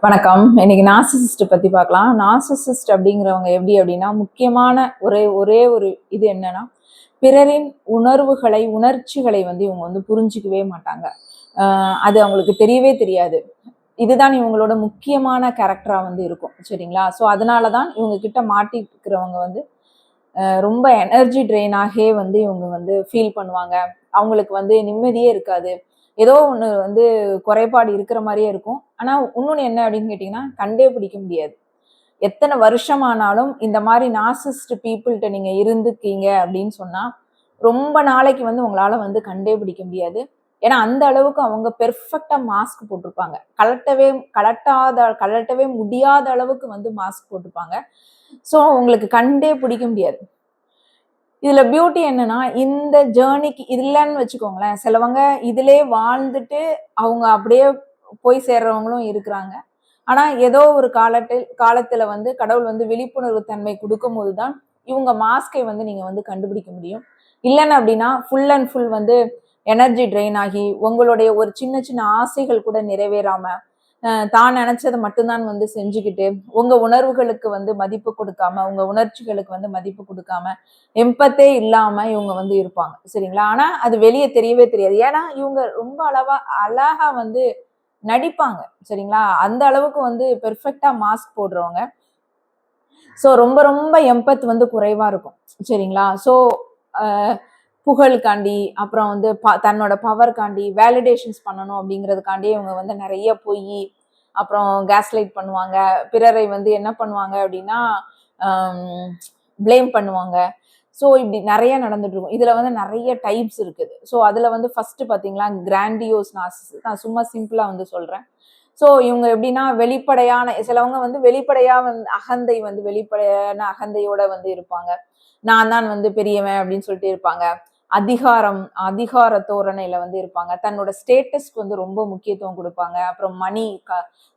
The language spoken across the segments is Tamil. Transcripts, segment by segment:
வணக்கம். இன்னைக்கு நார்சிசிஸ்ட் பத்தி பார்க்கலாம். நார்சிசிஸ்ட் அப்படிங்கிறவங்க எப்படி அப்படின்னா, முக்கியமான ஒரே ஒரே ஒரு இது என்னன்னா, பிறரின் உணர்ச்சிகளை வந்து இவங்க வந்து புரிஞ்சிக்கவே மாட்டாங்க. அது அவங்களுக்கு தெரியவே தெரியாது. இதுதான் இவங்களோட முக்கியமான கேரக்டரா வந்து இருக்கும். சரிங்களா? ஸோ அதனாலதான் இவங்க கிட்ட மாட்டிக்கிறவங்க வந்து ரொம்ப எனர்ஜி ட்ரெயின் ஆகவே வந்து இவங்க வந்து ஃபீல் பண்ணுவாங்க. அவங்களுக்கு வந்து நிம்மதியே இருக்காது. ஏதோ ஒண்ணு வந்து குறைபாடு இருக்கிற மாரியே இருக்கும். ஆனா இன்னொன்னு என்ன அப்படின்னு கேட்டீங்கன்னா, கண்டே பிடிக்க முடியாது. எத்தன வருஷம் ஆனாலும் இந்த மாரி நார்சிசிஸ்ட் பீப்பிள்ட்ட நீங்க இருந்துக்கீங்க அப்படின்னு சொன்னா, ரொம்ப நாளைக்கு வந்து உங்களால வந்து கண்டே பிடிக்க முடியாது. ஏன்னா அந்த அளவுக்கு அவங்க பெர்ஃபெக்ட்டா மாஸ்க் போட்டிருப்பாங்க. கழட்டவே முடியாத அளவுக்கு வந்து மாஸ்க் போட்டிருப்பாங்க. ஸோ உங்களுக்கு கண்டே பிடிக்க முடியாது. இதுல பியூட்டி என்னன்னா, இந்த ஜேர்னிக்கு இல்லன்னு வச்சுக்கோங்களேன். சிலவங்க இதிலயே வாழ்ந்துட்டு அவங்க அப்படியே போய் சேர்றவங்களும் இருக்கிறாங்க. ஆனா ஏதோ ஒரு காலத்துல வந்து கடவுள் வந்து விழிப்புணர்வு தன்மை குடுக்கும்போது தான், இவங்க மாஸ்க்கை வந்து நீங்க வந்து கண்டுபிடிக்க முடியும். இல்லன்னு அப்படின்னா, ஃபுல் அண்ட் ஃபுல் வந்து எனர்ஜி ட்ரெயின் ஆகி, உங்களுடைய ஒரு சின்ன சின்ன ஆசைகள் கூட நிறைவேறாம, தான் நினைச்சத மட்டும்தான் வந்து செஞ்சுக்கிட்டு, உங்க உணர்வுகளுக்கு வந்து மதிப்பு குடுக்காம, உங்க உணர்ச்சிகளுக்கு வந்து மதிப்பு குடுக்காம, எம்பத்தே இல்லாம இவங்க வந்து இருப்பாங்க. சரிங்களா? ஆனா அது வெளிய தெரியவே தெரியாது. ஏன்னா இவங்க ரொம்ப அழகா வந்து நடிப்பாங்க. சரிங்களா? அந்த அளவுக்கு வந்து பெர்ஃபெக்ட்டா மாஸ்க் போடுறவங்க. ஸோ ரொம்ப ரொம்ப எம்பத் வந்து குறைவா இருக்கும். சரிங்களா? ஸோ அ புகழுக்காண்டி, அப்புறம் வந்து தன்னோட பவர்க்காண்டி, வேலிடேஷன்ஸ் பண்ணணும் அப்படிங்கிறதுக்காண்டி இவங்க வந்து நெறைய பொய்யி, அப்புறம் கேஸ்லைட் பண்ணுவாங்க. பிறரை வந்து என்ன பண்ணுவாங்க அப்படின்னா, ப்ளேம் பண்ணுவாங்க. ஸோ இப்படி நெறைய நடந்துட்டு இருக்கும். இதுல வந்து நெறைய டைப்ஸ் இருக்குது. ஸோ அதுல வந்து ஃபர்ஸ்ட் பாத்தீங்களா, கிராண்டியோஸ் நார்சிசிஸ்ட். நான் சும்மா சிம்பிளா வந்து சொல்றேன். ஸோ இவங்க எப்படின்னா வெளிப்படையான சிலவங்க வந்து வெளிப்படையா வந்து வெளிப்படையான அகந்தையோட வந்து இருப்பாங்க. நான் தான் வந்து பெரியவன் அப்படின்னு சொல்லிட்டு இருப்பாங்க. அதிகார தோரணையில வந்து இருப்பாங்க. தன்னோட ஸ்டேட்டஸ்க்கு வந்து ரொம்ப முக்கியத்துவம் கொடுப்பாங்க. அப்புறம்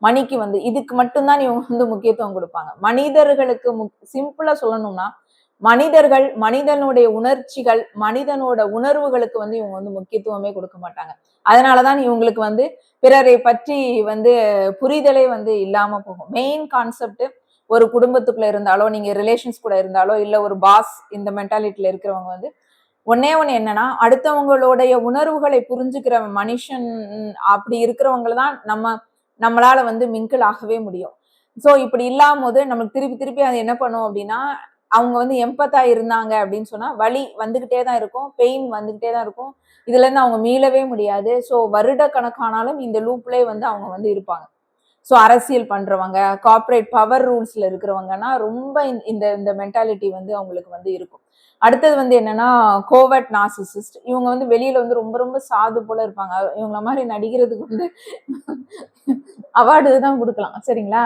மணிக்கு வந்து இதுக்கு மட்டும்தான் இவங்க வந்து முக்கியத்துவம் கொடுப்பாங்க. மனிதர்களுக்கு சிம்பிளா சொல்லணும்னா, மனிதனுடைய உணர்ச்சிகள், மனிதனோட உணர்வுகளுக்கு வந்து இவங்க வந்து முக்கியத்துவமே கொடுக்க மாட்டாங்க. அதனாலதான் இவங்களுக்கு வந்து பிறரை பற்றி வந்து புரிதலே வந்து இல்லாம போகும். மெயின் கான்செப்ட் ஒரு குடும்பத்துக்குள்ள இருந்தாலோ, நீங்க ரிலேஷன்ஸ் கூட இருந்தாலோ, இல்ல ஒரு பாஸ் இந்த மென்டாலிட்டியில இருக்கிறவங்க வந்து ஒன்னே ஒண்ணு என்னன்னா, அடுத்தவங்களுடைய உணர்வுகளை புரிஞ்சுக்கிற மனுஷன் அப்படி இருக்கிறவங்கள தான் நம்மளால வந்து மிங்கிள் ஆகவே முடியும். ஸோ இப்படி இல்லாம நமக்கு திருப்பி திருப்பி அது என்ன பண்ணும் அப்படின்னா, அவங்க வந்து எம்பத்தா இருந்தாங்க அப்படின்னு சொன்னா, வலி வந்துகிட்டே தான் இருக்கும். பெயின் வந்துகிட்டே தான் இருக்கும். இதுல இருந்து அவங்க மீளவே முடியாது. ஸோ வருட கணக்கானாலும் இந்த லூப்லயே வந்து அவங்க வந்து இருப்பாங்க. ஸோ அரசியல் பண்றவங்க, கார்ப்பரேட் பவர் ரூல்ஸ்ல இருக்கிறவங்கன்னா ரொம்ப இந்த இந்த மென்டாலிட்டி வந்து அவங்களுக்கு வந்து இருக்கும். அடுத்தது வந்து என்னன்னா, கோவர்ட் நார்சிசிஸ்ட். இவங்க வந்து வெளியில வந்து ரொம்ப ரொம்ப சாது போல இருப்பாங்க. இவங்கள மாதிரி நடிக்கிறதுக்கு வந்து அவார்டு தான் கொடுக்கலாம். சரிங்களா?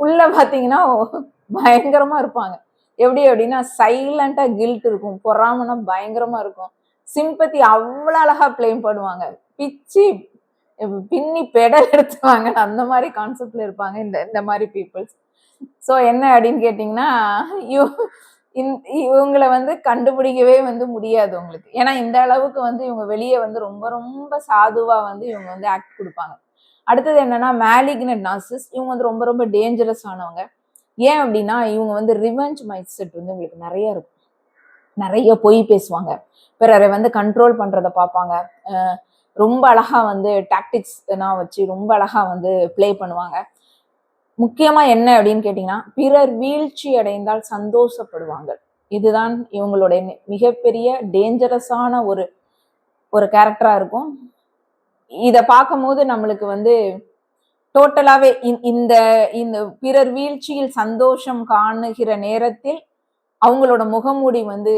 உள்ள பாத்தீங்கன்னா பயங்கரமா இருப்பாங்க. எப்படி அப்படின்னா சைலண்டா கில்ட் இருக்கும். பொறாமனா பயங்கரமா இருக்கும். சிம்பத்தி அவ்வளவு அழகா பிளேம் பண்ணுவாங்க. பிச்சி பின்னி பெடல் எடுத்துவாங்க. அந்த மாதிரி கான்செப்ட்ல இருப்பாங்க இந்த இந்த மாதிரி பீப்புள்ஸ். ஸோ என்ன அப்படின்னு கேட்டீங்கன்னா, இவங்கள வந்து கண்டுபிடிக்கவே வந்து முடியாது உங்களுக்கு. ஏன்னா இந்த அளவுக்கு வந்து இவங்க வெளியே வந்து ரொம்ப ரொம்ப சாதுவா வந்து இவங்க வந்து ஆக்ட் கொடுப்பாங்க. அடுத்தது என்னன்னா, மேலிக்னன்ட் நார்சிசிஸ்ட். இவங்க வந்து ரொம்ப ரொம்ப டேஞ்சரஸ் ஆனவங்க. ஏன் அப்படின்னா, இவங்க வந்து ரிவெஞ்ச் மைண்ட் செட் வந்து உங்களுக்கு நிறைய இருக்கும். நிறைய பொய் பேசுவாங்க. பிறரை வந்து கண்ட்ரோல் பண்றத பார்ப்பாங்க. ரொம்ப அழகா வந்து டாக்டிக்ஸ் வச்சு ரொம்ப அழகா வந்து பிளே பண்ணுவாங்க. முக்கியமா என்ன அப்படின்னு கேட்டீங்கன்னா, பிறர் வீழ்ச்சி அடைந்தால் சந்தோஷப்படுவாங்க. இதுதான் இவங்களுடைய மிகப்பெரிய டேஞ்சரஸான ஒரு ஒரு கேரக்டரா இருக்கும். இத பார்க்கும்போது நம்மளுக்கு வந்து டோட்டலாவே இந்த இந்த பிறர் வீழ்ச்சியில் சந்தோஷம் காணுகிற நேரத்தில் அவங்களோட முகமூடி வந்து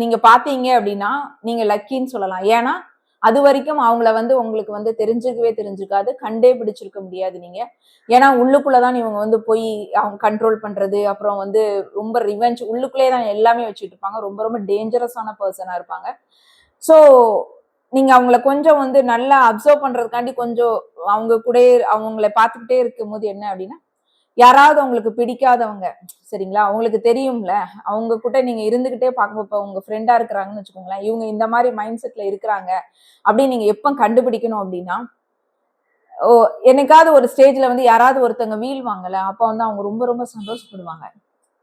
நீங்க பாத்தீங்க அப்படின்னா நீங்க லக்கின்னு சொல்லலாம். ஏன்னா அது வரைக்கும் அவங்கள வந்து உங்களுக்கு வந்து தெரிஞ்சுக்காது. கண்டே பிடிச்சிருக்க முடியாது நீங்க. ஏன்னா உள்ளுக்குள்ளதான் இவங்க வந்து போய் அவங்க கண்ட்ரோல் பண்றது, அப்புறம் வந்து ரொம்ப ரிவெஞ்ச் உள்ளுக்குள்ளே தான் எல்லாமே வச்சுட்டு இருப்பாங்க. ரொம்ப ரொம்ப டேஞ்சரஸான பர்சனா இருப்பாங்க. ஸோ நீங்க அவங்கள கொஞ்சம் வந்து நல்லா அப்சர்வ் பண்றதுக்காண்டி கொஞ்சம் அவங்க கூட அவங்கள பார்த்துக்கிட்டே இருக்கும்போது என்ன அப்படின்னா, யாராவது உங்களுக்கு பிடிக்காதவங்க சரிங்களா, உங்களுக்கு தெரியும்ல, அவங்க கூட நீங்க இருந்துகிட்டே பார்க்கப்ப உங்க ஃப்ரெண்டா இருக்கிறாங்கன்னு வச்சுக்கோங்களேன், இவங்க இந்த மாதிரி மைண்ட் செட்ல இருக்கிறாங்க அப்படின்னு நீங்க எப்ப கண்டுபிடிக்கணும் அப்படின்னா, ஓ என்னைக்காவது ஒரு ஸ்டேஜ்ல வந்து யாராவது ஒருத்தவங்க வீழ்வாங்கல்ல, அப்ப வந்து அவங்க ரொம்ப ரொம்ப சந்தோஷப்படுவாங்க.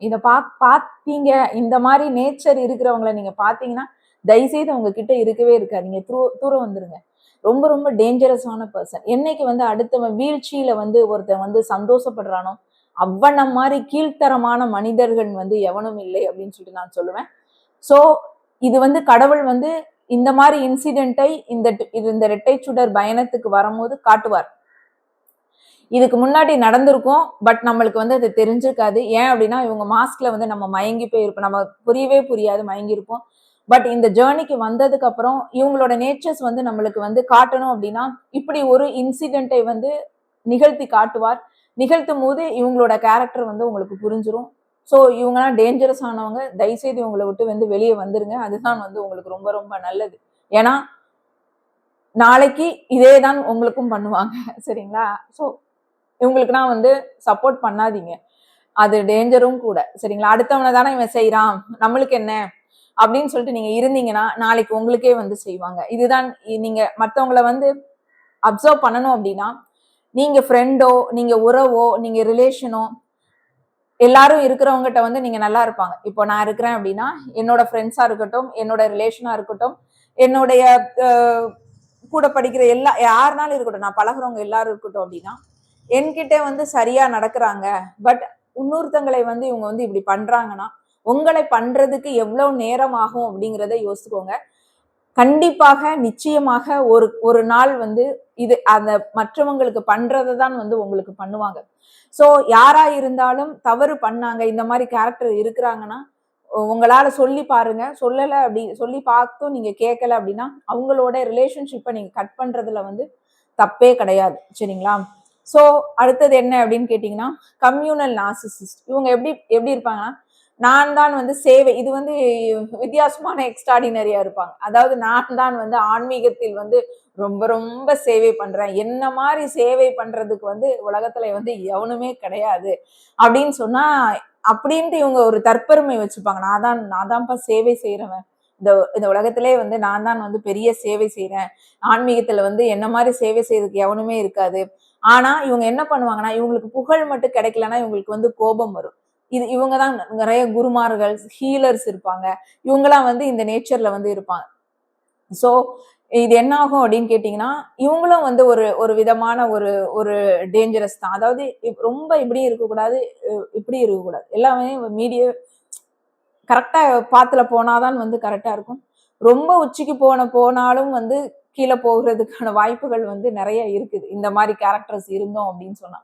இத பாத்தீங்க, இந்த மாரி நேச்சர் இருக்கிறவங்கள நீங்க பாத்தீங்கன்னா, தயவுசெய்து அவங்க கிட்ட இருக்கவே இருக்காதீங்க. தூரம் வந்துருங்க. ரொம்ப ரொம்ப டேஞ்சரஸான பெர்சன். என்னைக்கு வந்து அடுத்தவன் வீழ்ச்சியில வந்து ஒருத்தன் வந்து சந்தோஷப்படுறானோ, அவ்வன மாரி கீழ்த்தரமான மனிதர்கள் வந்து எவனும் இல்லை அப்படின்னு சொல்லிட்டு நான் சொல்லுவேன். சோ இது வந்து கடவுள் வந்து இந்த மாரி இன்சிடென்ட்டை இந்த இரட்டை சுடர் பயணத்துக்கு வரும்போது காட்டுவார். இதுக்கு முன்னாடி நடந்திருக்கும். பட் நம்மளுக்கு வந்து அது தெரிஞ்சிருக்காது. ஏன் அப்படின்னா, இவங்க மாஸ்க்ல வந்து நம்ம மயங்கி போயிருப்போம். நம்ம புரியவே புரியாது மயங்கியிருப்போம். பட் இந்த ஜேர்னிக்கு வந்ததுக்கு அப்புறம் இவங்களோட நேச்சர்ஸ் வந்து நம்மளுக்கு வந்து காட்டணும் அப்படின்னா, இப்படி ஒரு இன்சிடென்ட்டை வந்து நிகழ்த்தி காட்டுவார். நிகழ்த்தும் போது இவங்களோட கேரக்டர் வந்து உங்களுக்கு புரிஞ்சிரும். ஸோ இவங்கலாம் டேஞ்சரஸ் ஆனவங்க. தயவுசெய்து இவங்கள விட்டு வந்து வெளியே வந்துருங்க. அதுதான் வந்து உங்களுக்கு ரொம்ப ரொம்ப நல்லது. ஏன்னா, நாளைக்கு இதே தான் உங்களுக்கும் பண்ணுவாங்க. சரிங்களா? ஸோ இவங்களுக்குனா வந்து சப்போர்ட் பண்ணாதீங்க. அது டேஞ்சரும் கூட. சரிங்களா? அடுத்தவன தானே இவன் செய்றான். நம்மளுக்கு என்ன? அப்படின்னு சொல்லிட்டு நீங்க இருந்தீங்கன்னா, நாளைக்கு உங்களுக்கே வந்து செய்வாங்க. இதுதான் நீங்க மத்தவங்கள வந்து அப்சர்வ் பண்ணணும் அப்படின்னா, நீங்க ஃப்ரெண்டோ, நீங்க உறவோ, நீங்க ரிலேஷனோ எல்லாரும் இருக்கிறவங்ககிட்ட வந்து நீங்க நல்லா இருப்பாங்க. இப்போ நான் இருக்கிறேன் அப்படின்னா, என்னோட ஃப்ரெண்ட்ஸா இருக்கட்டும், என்னோட ரிலேஷனா இருக்கட்டும், என்னுடைய அ கூட படிக்கிற யாருனாலும் இருக்கட்டும். நான் பழகுறவங்க எல்லாரும் இருக்கட்டும் அப்படின்னா, என்கிட்ட வந்து சரியா நடக்குறாங்க. பட் இன்னொருத்தங்களை வந்து இவங்க வந்து இப்படி பண்றாங்கன்னா, உங்களை பண்றதுக்கு எவ்வளவு நேரம் ஆகும் அப்படிங்கிறத யோசிச்சுக்கோங்க. கண்டிப்பாக, நிச்சயமாக ஒரு ஒரு நாள் வந்து இது அந்த மற்றவங்களுக்கு பண்றத தான் வந்து உங்களுக்கு பண்ணுவாங்க. சோ யாரா இருந்தாலும் தவறு பண்ணாங்க, இந்த மாரி கேரக்டர் இருக்கிறாங்கன்னா, உங்களால சொல்லி பாருங்க. சொல்லல அப்படி சொல்லி பார்த்தும் நீங்க கேட்கல அப்படின்னா, அவங்களோட ரிலேஷன்ஷிப்ப நீங்க கட் பண்றதுல வந்து தப்பே கிடையாது. சரிங்களா? சோ அடுத்தது என்ன அப்படின்னு கேட்டீங்கன்னா, கம்யூனல் நார்சிசிஸ்ட். இவங்க எப்படி எப்படி இருப்பாங்கன்னா, நான் தான் வந்து சேவை இது வந்து வித்தியாசமான எக்ஸ்ட்ராடினரியா இருப்பாங்க. அதாவது நான் தான் வந்து ஆன்மீகத்தில் வந்து ரொம்ப ரொம்ப சேவை பண்றேன். என்ன மாரி சேவை பண்றதுக்கு வந்து உலகத்துல வந்து எவனுமே கிடையாது. அப்படின்னு சொன்னா, அப்படின்ட்டு இவங்க ஒரு தற்பெருமை வச்சுப்பாங்க. நான் தான்ப்பா சேவை செய்றவன். இந்த இந்த உலகத்திலே வந்து நான் தான் வந்து பெரிய சேவை செய்றேன். ஆன்மீகத்துல வந்து என்ன மாரி சேவை செய்றதுக்கு எவனுமே இருக்காது. ஆனா, இவங்க என்ன பண்ணுவாங்கன்னா, இவங்களுக்கு புகழ் மட்டும் கிடைக்கலன்னா, இவங்களுக்கு வந்து கோபம் வரும். இவங்க தான் நெறைய குருமார்கள், ஹீலர்ஸ் இருப்பாங்க. இவங்கலாம் வந்து இந்த நேச்சர்ல வந்து இருப்பாங்க. சோ, இது என்ன ஆகும் அப்படின்னு கேட்டீங்கன்னா, இவங்களும் வந்து ஒரு ஒரு விதமான ஒரு ஒரு டேஞ்சரஸ் தான். அதாவது ரொம்ப இப்படியும் இருக்கக்கூடாது, இப்படியும் இருக்கக்கூடாது. எல்லாமே கரெக்ட்டா பாத்துல போனாதான் வந்து கரெக்ட்டா இருக்கும். ரொம்ப உச்சிக்கு போனாலும் வந்து கீழ போகுறதுக்கான வாய்ப்புகள் வந்து நெறைய இருக்குது. இந்த மாரி கேரக்டர்ஸ் இருந்தோம் அப்படின்னு சொன்னா.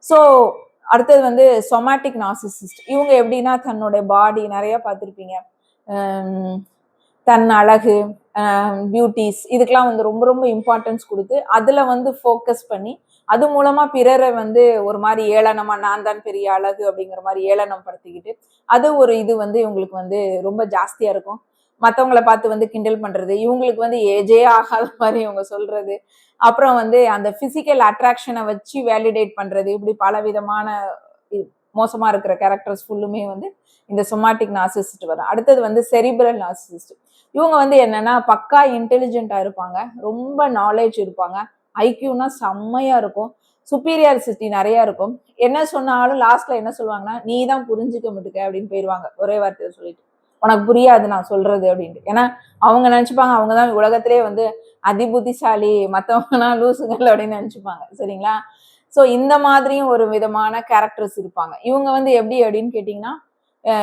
ஸோ அடுத்தது வந்து சொமாட்டிக் நார்சிசிஸ்ட். இவங்க எப்படின்னா தன்னுடைய பாடி நெறைய பார்த்திருப்பீங்க. அம் தன் அழகு, பியூட்டீஸ் இதுக்கெல்லாம் வந்து ரொம்ப ரொம்ப இம்பார்ட்டன்ஸ் குடுத்து, அதுல வந்து ஃபோக்கஸ் பண்ணி, அது மூலமா பிறரை வந்து ஒரு மாரி ஏளனமா நான் தான் பெரிய அழகு அப்படிங்கிற மாரி ஏளனம் படுத்திக்கிட்டு, அது ஒரு இது வந்து இவங்களுக்கு வந்து ரொம்ப ஜாஸ்தியா இருக்கும். மத்தவங்கள பார்த்து வந்து கிண்டல் பண்றது, இவங்களுக்கு வந்து ஏஜே ஆகாத மாரி இவங்க சொல்றது. அப்புறம் வந்து அந்த பிசிக்கல் அட்ராக்ஷன வச்சு வேலிடேட் பண்றது. இப்படி பலவிதமான இ மோசமா இருக்கிற கேரக்டர்ஸ் ஃபுல்லுமே வந்து இந்த சொமாட்டிக் நார்சிசிஸ்ட் வரும். அடுத்தது வந்து செரிப்ரல் நார்சிசிஸ்ட். இவங்க வந்து என்னன்னா பக்கா இன்டெலிஜென்ட்டா இருப்பாங்க. ரொம்ப நாலேட்ஜ் இருப்பாங்க. ஐக்யூனா செம்மையா இருக்கும். சுப்பீரியாரிட்டி நெறைய இருக்கும். என்ன சொன்னாலும் லாஸ்ட்ல என்ன சொல்லுவாங்கன்னா, "நீ தான் புரிஞ்சுக்க மாட்டுக்க" அப்படின்னு போயிருவாங்க. ஒரே வார்த்தையில சொல்லிட்டு. "உனக்கு புரியாது நான் சொல்றது" அப்படின்ட்டு. ஏன்னா, அவங்க நெனச்சுப்பாங்க அவங்க தான் உலகத்திலேயே வந்து அதிபுத்திசாலி, மத்தவங்கலாம் லூசுகள் அப்படின்னு நெனச்சுப்பாங்க. சரிங்களா? சோ இந்த மாதிரியும் ஒரு விதமான கேரக்டர்ஸ் இருப்பாங்க. இவங்க வந்து எப்படி அப்படின்னு கேட்டீங்கன்னா,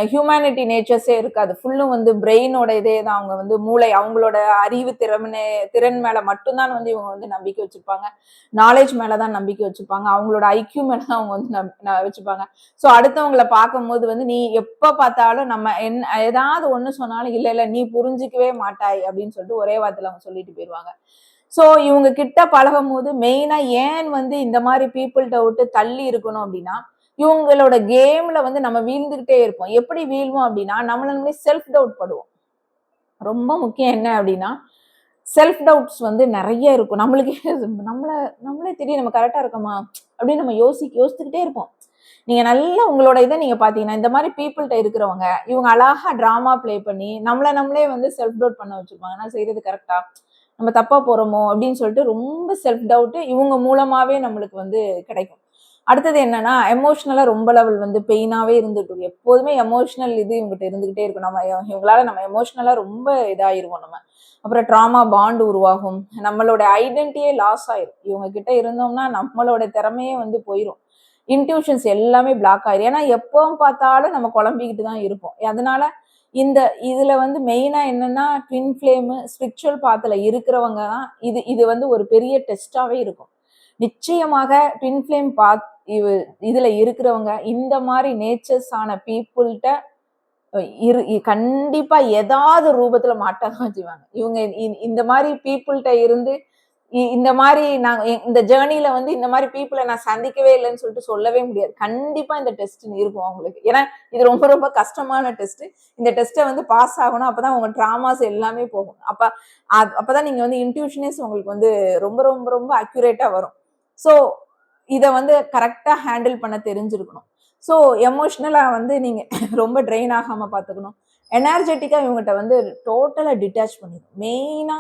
ஹியூமனிட்டி நேச்சர்ஸே இருக்காது. ஃபுல்லும் வந்து பிரெயினோட இதே தான். அவங்க வந்து மூளை அவங்களோட அறிவு திறன் மேல மட்டும் தான் வந்து இவங்க வந்து நம்பிக்கை வச்சிருப்பாங்க. நாலேட்ஜ் மேல தான் நம்பிக்கை வச்சிருப்பாங்க. அவங்களோட ஐக்யூ மேல தான் அவங்க வந்து வச்சுப்பாங்க. ஸோ அடுத்தவங்கள பார்க்கும்போது வந்து நீ எப்ப பார்த்தாலும் நம்ம ஏதாவது ஒண்ணு சொன்னாலும், "இல்ல, இல்ல நீ புரிஞ்சுக்கவே மாட்டாய்" அப்படின்னு சொல்லிட்டு ஒரே வார்த்தையில அவங்க சொல்லிட்டு போயிருவாங்க. ஸோ இவங்க கிட்ட பழகும்போது மெயினா ஏன் வந்து இந்த மாரி பீப்பிள்ட்ட விட்டு தள்ளி இருக்கணும் அப்படின்னா, இவங்களோட கேம்ல வந்து நம்ம வீழ்ந்துகிட்டே இருப்போம். எப்படி வீழ்வோம் அப்படின்னா, நம்மள நாமே செல்ஃப் டவுட் படுவோம். ரொம்ப முக்கியம் என்ன அப்படின்னா, செல்ஃப் டவுட்ஸ் வந்து நெறைய இருக்கும். நம்மளுக்கே நம்மள நம்மளே தெரியும் நம்ம கரெக்ட்டா இருக்கோமா? அப்படின்னு நம்ம யோசிச்சுக்கிட்டே இருப்போம். நீங்க நல்லா உங்களோட இத நீங்க பார்த்தீங்கன்னா, இந்த மாரி பீப்பிள்ட்ட இருக்கிறவங்க, இவங்க அழகா டிராமா ப்ளே பண்ணி, நம்மள நம்மளே வந்து செல்ஃப் டவுட் பண்ண வச்சுருப்பாங்க. நான் செய்றது கரெக்ட்டா? நம்ம தப்பா போறோமோ அப்படின்னு சொல்லிட்டு ரொம்ப செல்ஃப் டவுட் இவங்க மூலமாவே நம்மளுக்கு வந்து கிடைக்கும். அடுத்தது என்னன்னா, எமோஷனலா ரொம்ப லெவல் வந்து பெயினாவே இருந்துட்டு இருக்கும். எப்போதுமே எமோஷனல் இது இவங்ககிட்ட இருந்துகிட்டே இருக்கும். இவங்களால நம்ம எமோஷனலா ரொம்ப இதாயிருவோம் நம்ம. அப்புறம் ட்ராமா பாண்ட் உருவாகும். நம்மளோட ஐடென்டிட்டியே லாஸ் ஆயிரும். இவங்க கிட்ட இருந்தோம்னா நம்மளோட திறமையே வந்து போயிரும். இன்ட்யூஷன்ஸ் எல்லாமே பிளாக் ஆயிரும். ஏன்னா எப்பவும் பார்த்தாலும் நம்ம குழம்பிக்கிட்டு தான் இருப்போம். அதனால இந்த இதுல வந்து மெயினா என்னன்னா ட்வின் ஃப்ளேம் ஸ்பிரிச்சுவல் பாத்துல இருக்கிறவங்க தான் இது வந்து ஒரு பெரிய டெஸ்டாவே இருக்கும். நிச்சயமாக ட்வின் ஃப்ளேம் பாத் இதுல இருக்கிறவங்க இந்த மாதிரி நேச்சர்ஸ் ஆன பீப்புள்கிட்ட கண்டிப்பா ஏதாவது ரூபத்துல மாட்டதான் செய்வாங்க. இவங்க இந்த மாதிரி பீப்புள்கிட்ட இருந்து இந்த மாதிரி நான் இந்த ஜேர்னில வந்து இந்த மாதிரி பீப்புளை நான் சந்திக்கவே இல்லைன்னு சொல்லிட்டு சொல்லவே முடியாது. கண்டிப்பா இந்த டெஸ்ட் இருக்கும் அவங்களுக்கு. ஏன்னா இது ரொம்ப ரொம்ப கஷ்டமான டெஸ்ட். இந்த டெஸ்ட்டை வந்து பாஸ் ஆகணும். அப்பதான் உங்க ட்ராமாஸ் எல்லாமே போகும். அப்பதான் நீங்க வந்து இன்ட்யூஷனஸ் உங்களுக்கு வந்து ரொம்ப ரொம்ப ரொம்ப அக்யூரேட்டா வரும். ஸோ இதை வந்து கரெக்டா ஹேண்டில் பண்ண தெரிஞ்சிருக்கணும். ஸோ எமோஷ்னலா வந்து நீங்க ரொம்ப ட்ரெயின் ஆகாம பார்த்துக்கணும். எனர்ஜெட்டிக்கா இவங்ககிட்ட வந்து டோட்டலா டிட்டாச் பண்ணிடும். மெயினா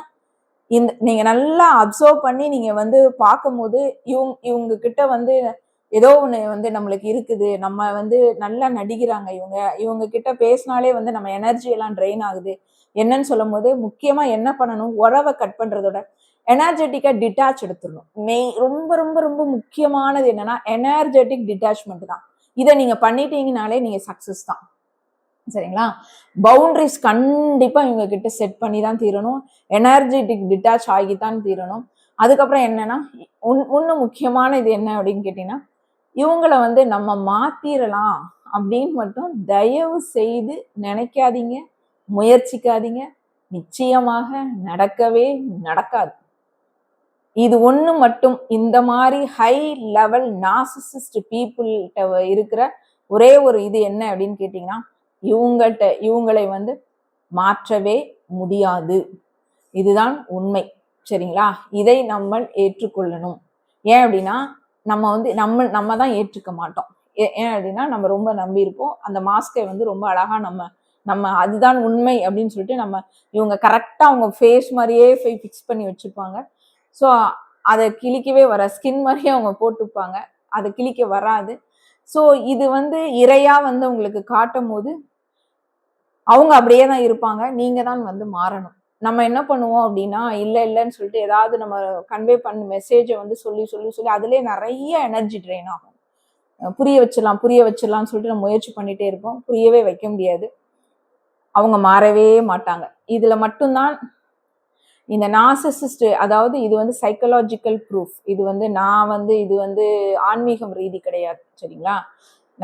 நீங்க நல்லா அப்சர்வ் பண்ணி நீங்க வந்து பார்க்கும்போது இவங்க கிட்ட வந்து ஏதோ ஒண்ணு வந்து நம்மளுக்கு இருக்குது. நம்ம வந்து நல்லா நடிக்கிறாங்க இவங்க கிட்ட பேசினாலே வந்து நம்ம எனர்ஜி எல்லாம் ட்ரெயின் ஆகுது. என்னன்னு சொல்லும் போது முக்கியமா என்ன பண்ணணும், உறவை கட் பண்றதோட எனர்ஜெட்டிக்கா டிட்டாச் எடுத்துடணும். ரொம்ப ரொம்ப ரொம்ப முக்கியமானது என்னன்னா எனர்ஜெட்டிக் டிட்டாச்மெண்ட் தான். இதை நீங்க பண்ணிட்டீங்கனாலே நீங்க சக்சஸ் தான். சரிங்களா? பவுண்டரிஸ் கண்டிப்பா இவங்க கிட்ட செட் பண்ணி தான் தீரணும். எனர்ஜெட்டிக் டிட்டாச் ஆகித்தான் தீரணும். அதுக்கப்புறம் என்னன்னா இன்னும் முக்கியமான இது என்ன அப்படின்னு கேட்டீங்கன்னா, இவங்களை வந்து நம்ம மாத்திரலாம் அப்படின்னு மட்டும் தயவு செய்து நினைக்காதீங்க, முயற்சிக்காதீங்க. நிச்சயமாக நடக்கவே நடக்காது. இது ஒண்ணு மட்டும் இந்த மாதிரி ஹை லெவல் நார்சிசிஸ்ட் பீப்புள்கிட்ட இருக்கிற ஒரே ஒரு இது என்ன அப்படின்னு கேட்டீங்கன்னா, இவங்களை வந்து மாற்றவே முடியாது. இதுதான் உண்மை. சரிங்களா? இதை நம்ம ஏற்றுக்கொள்ளணும். ஏன் அப்படின்னா நம்ம தான் ஏற்றுக்க மாட்டோம். ஏன் அப்படின்னா நம்ம ரொம்ப நம்பி இருப்போம். அந்த மாஸ்கை வந்து ரொம்ப அழகா நம்ம அதுதான் உண்மை அப்படின்னு சொல்லிட்டு இவங்க கரெக்டா அவங்க ஃபேஸ் மாதிரியே ஃபிக்ஸ் பண்ணி வச்சுப்பாங்க. ஸோ அதை கிழிக்கவே ஸ்கின் மாதிரியே அவங்க போட்டுப்பாங்க. அதை கிழிக்க வராது. ஸோ இது வந்து இறையா வந்து உங்களுக்கு காட்டும் போது அவங்க அப்படியே தான் இருப்பாங்க. நீங்க தான் வந்து மாறணும். நம்ம என்ன பண்ணுவோம் அப்படின்னா இல்லைன்னு சொல்லிட்டு ஏதாவது நம்ம கன்வே பண்ண மெசேஜை வந்து சொல்லி சொல்லி சொல்லி அதுலேயே நிறைய எனர்ஜி ட்ரெயின் ஆகும். புரிய வச்சிடலாம்னு சொல்லிட்டு நம்ம முயற்சி பண்ணிட்டே இருப்போம். புரியவே வைக்க முடியாது. அவங்க மாறவே மாட்டாங்க. இதுல மட்டும்தான் இந்த நார்சிசிஸ்ட், அதாவது இது வந்து சைக்கலாஜிக்கல் ப்ரூஃப். இது வந்து ஆன்மீகம் ரீதி கிடையாது. சரிங்களா?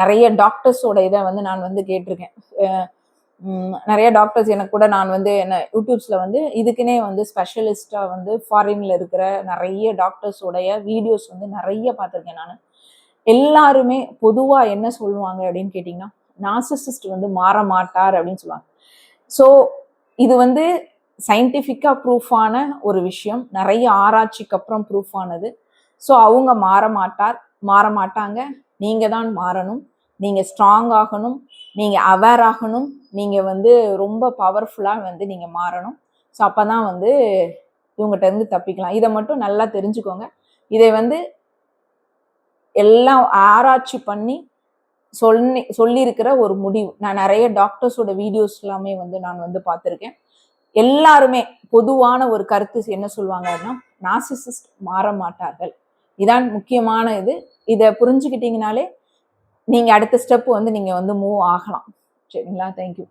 நிறைய டாக்டர்ஸோட இதை வந்து நான் வந்து கேட்டிருக்கேன். நிறைய டாக்டர்ஸ் எனக்கு கூட நான் வந்து யூடியூப்ஸ்ல வந்து இதுக்குன்னே வந்து ஸ்பெஷலிஸ்டா வந்து ஃபாரின்ல இருக்கிற நிறைய டாக்டர்ஸோடைய வீடியோஸ் வந்து நிறைய பார்த்துருக்கேன் நான். எல்லாருமே பொதுவா என்ன சொல்லுவாங்க அப்படின்னு கேட்டீங்கன்னா, நார்சிசிஸ்ட் வந்து மாற மாட்டார் அப்படின்னு சொல்லுவாங்க. ஸோ இது வந்து சயின்டிஃபிக்கா ப்ரூஃபான ஒரு விஷயம். நிறைய ஆராய்ச்சிக்கு அப்புறம் ப்ரூஃப் ஆனது. ஸோ அவங்க மாற மாட்டாங்க. நீங்க தான் மாறணும். நீங்க ஸ்ட்ராங் ஆகணும். நீங்க அவேர் ஆகணும். நீங்க வந்து ரொம்ப பவர்ஃபுல்லா வந்து நீங்க மாறணும். ஸோ அப்பதான் வந்து இவங்ககிட்ட இருந்து தப்பிக்கலாம். இதை மட்டும் நல்லா தெரிஞ்சுக்கோங்க. இதை வந்து எல்லாம் ஆராய்ச்சி பண்ணி சொல்லியிருக்கிற ஒரு முடிவு. நான் நிறைய டாக்டர்ஸோட வீடியோஸ் எல்லாமே வந்து நான் வந்து பார்த்துருக்கேன். எல்லாருமே பொதுவான ஒரு கருத்து என்ன சொல்லுவாங்கன்னா, நார்சிசிஸ்ட் மாற மாட்டார்கள். இதான் முக்கியமான இது. இதை புரிஞ்சுக்கிட்டீங்கனாலே நீங்க அடுத்த ஸ்டெப் வந்து நீங்க வந்து மூவ் ஆகலாம். சரிங்களா? தேங்க்யூ.